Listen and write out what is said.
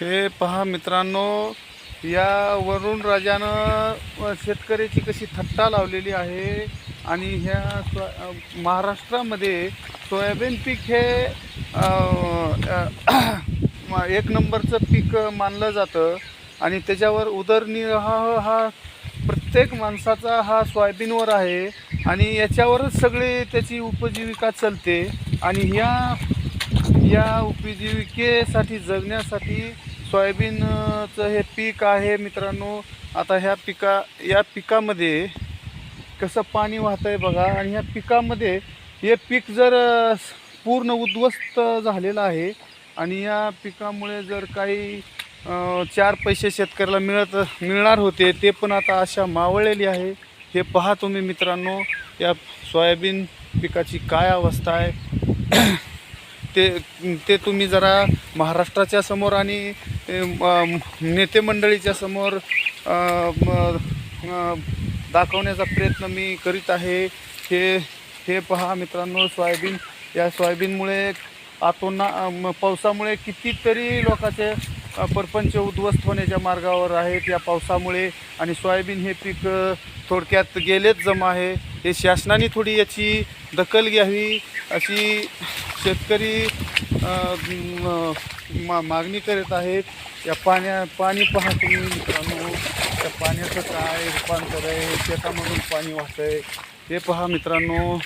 हे पहा मित्रांनो, या वरुण राजानं शेतकऱ्याची कशी थट्टा लावलेली आहे आणि ह्या महाराष्ट्रामध्ये सोयाबीन पीक हे एक नंबरचं पीक मानलं जातं आणि त्याच्यावर उदरनिर्वाह हा प्रत्येक माणसाचा हा सोयाबीनवर आहे आणि याच्यावरच सगळी त्याची उपजीविका चालते आणि या उपजीविकेसाठी जगण्यासाठी सोयाबीनचं हे पीक आहे मित्रांनो. आता या पिकामध्ये कसं पाणी वाहतं आहे बघा आणि ह्या पिकामध्ये हे पीक जर पूर्ण उद्ध्वस्त झालेलं आहे आणि या पिकामुळे जर काही 4 पैसे शेतकऱ्याला मिळणार होते ते पण आता अशा मावळलेली आहे. हे पहा तुम्ही मित्रांनो, या सोयाबीन पिकाची काय अवस्था आहे ते तुम्ही जरा महाराष्ट्राच्या समोर आणि नेते मंडळीच्या समोर दाखवण्याचा प्रयत्न मी करीत आहे. हे पहा मित्रांनो, या सोयाबीनमुळे पावसामुळे कितीतरी लोकांचे परपंच उद्ध्वस्त होण्याच्या मार्गावर आहेत या पावसामुळे. आणि सोयाबीन हे पीक थोडक्यात गेलेच जमा आहे. हे शासनाने थोडी याची दखल घ्यावी अशी शेतकरी मागणी करत आहेत. या पाणी पहा तुम्ही मित्रांनो, त्या पाण्याचं काय रूपांतर आहे, शेतामधून पाणी वाहतं आहे हे पहा मित्रांनो.